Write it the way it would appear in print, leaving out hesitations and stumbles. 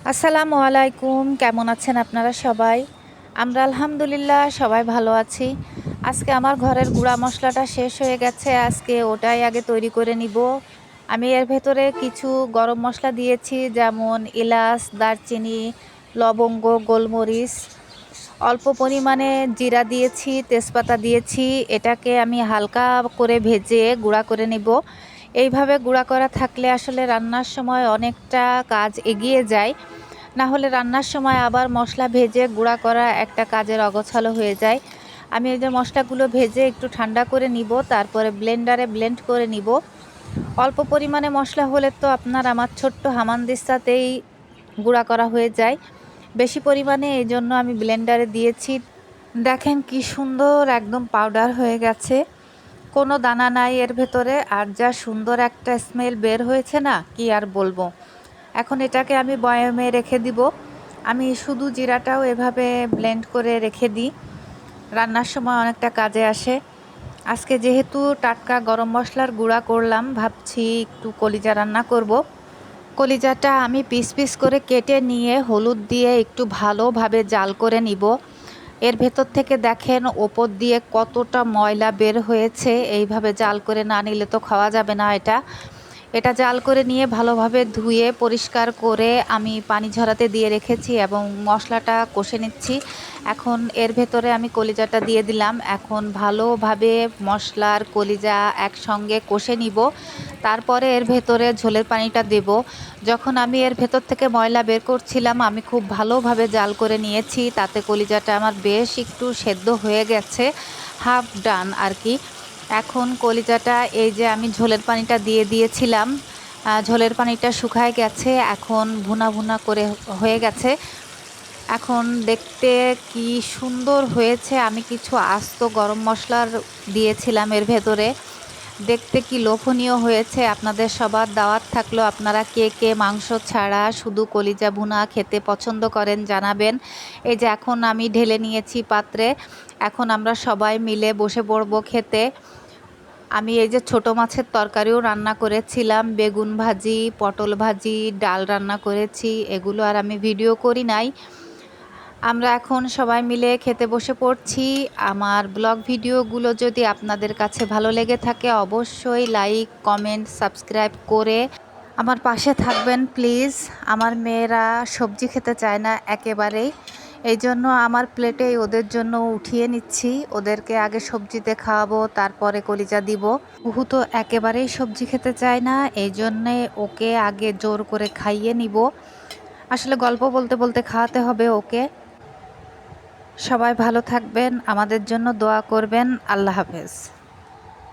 আসসালামু আলাইকুম, কেমন আছেন আপনারা সবাই? আমরা আলহামদুলিল্লাহ সবাই ভালো আছি। আজকে আমার ঘরের গুঁড়া মশলাটা শেষ হয়ে গেছে, আজকে ওটাই আগে তৈরি করে নিব। আমি এর ভেতরে কিছু গরম মশলা দিয়েছি, যেমন এলাচ, দারচিনি, লবঙ্গ, গোলমরিচ, অল্প পরিমাণে জিরা দিয়েছি, তেজপাতা দিয়েছি। এটাকে আমি হালকা করে ভেজে গুঁড়া করে নিব। এইভাবে গুঁড়া করা থাকলে আসলে রান্নার সময় অনেকটা কাজ এগিয়ে যায়। না হলে রান্নার সময় আবার মশলা ভেজে গুঁড়া করা একটা কাজের অগোছালো হয়ে যায়। আমি এই যে মশলাগুলো ভেজে একটু ঠান্ডা করে নিব, তারপরে ব্লেন্ডারে ব্লেন্ড করে নিব। অল্প পরিমাণে মশলা হলে তো আপনার আমার ছোট্ট হামানদিস্তাতেই গুঁড়া করা হয়ে যায়। বেশি পরিমাণে এই জন্য আমি ব্লেন্ডারে দিয়েছি। দেখেন কি সুন্দর একদম পাউডার হয়ে গেছে, কোনো দানা নাই এর ভেতরে, আর যা সুন্দর একটা স্মেল বের হয়েছে না, কি আর বলবো। এখন এটাকে আমি বয়ামে রেখে দিব। আমি শুধু জিরাটাও এভাবে ব্লেন্ড করে রেখে দিই, রান্নার সময় অনেকটা কাজে আসে। আজকে যেহেতু টাটকা গরম মশলার গুঁড়া করলাম, ভাবছি একটু কলিজা রান্না করব। কলিজাটা আমি পিস পিস করে কেটে নিয়ে হলুদ দিয়ে একটু ভালোভাবে জাল করে নিব। এর ভেতর থেকে দেখেন ওপর দিয়ে কতটা ময়লা বের হয়েছে। এইভাবে জাল করে না নিলে তো খাওয়া যাবে না। এটা জাল করে নিয়ে ভালোভাবে ধুয়ে পরিষ্কার করে আমি পানি ঝরাতে দিয়ে রেখেছি এবং মশলাটা কষে নিচ্ছি। এখন এর ভেতরে আমি কলিজাটা দিয়ে দিলাম। এখন ভালোভাবে মশলার কলিজা একসঙ্গে কষে নিব। তারপরে এর ভেতরে ঝোলের পানিটা দেব। যখন আমি এর ভেতর থেকে ময়লা বের করছিলাম, আমি খুব ভালোভাবে জাল করে নিয়েছি, তাতে কলিজাটা আমার বেশ একটু সেদ্ধ হয়ে গেছে, হাফ ডান আর কি। এখন কলিজাটা এই যে আমি ঝোলের পানিটা দিয়ে দিয়েছিলাম, ঝোলের পানিটা শুকায় গেছে, এখন ভুনা ভুনা করে হয়ে গেছে। এখন দেখতে কি সুন্দর হয়েছে। আমি কিছু আস্ত গরম মশলার দিয়েছিলাম এর ভেতরে, দেখতে কি লোভনীয় হয়েছে। আপনাদের সবার দাওয়াত থাকলো, আপনারা কে কে মাংস ছাড়া শুধু কলিজা ভুনা খেতে পছন্দ করেন জানাবেন। এই যে এখন আমি ঢেলে নিয়েছি পাত্রে, এখন আমরা সবাই মিলে বসে পড়ব খেতে। আমি এই যে ছোট মাছের তরকারিও রান্না করেছিলাম, বেগুন ভাজি, পটল ভাজি, ডাল রান্না করেছি, এগুলো আর আমি ভিডিও করি নাই। আমরা এখন সবাই মিলে খেতে বসে পড়ছি। আমার ব্লগ ভিডিওগুলো যদি আপনাদের কাছে ভালো লেগে থাকে, অবশ্যই লাইক, কমেন্ট, সাবস্ক্রাইব করে আমার পাশে থাকবেন প্লিজ। আমার মেয়েরা সবজি খেতে চায় না একেবারেই, এই জন্য আমার প্লেটেই ওদের জন্য উঠিয়ে নিচ্ছি। ওদেরকে আগে সবজিতে খাওয়াবো, তারপরে কলিজা দিব। কুহু তো একেবারেই সবজি খেতে চায় না, এই জন্যে ওকে আগে জোর করে খাইয়ে নিব। আসলে গল্প বলতে বলতে খাওয়াতে হবে ওকে। সবাই ভালো থাকবেন, আমাদের জন্য দোয়া করবেন। আল্লাহ হাফেজ।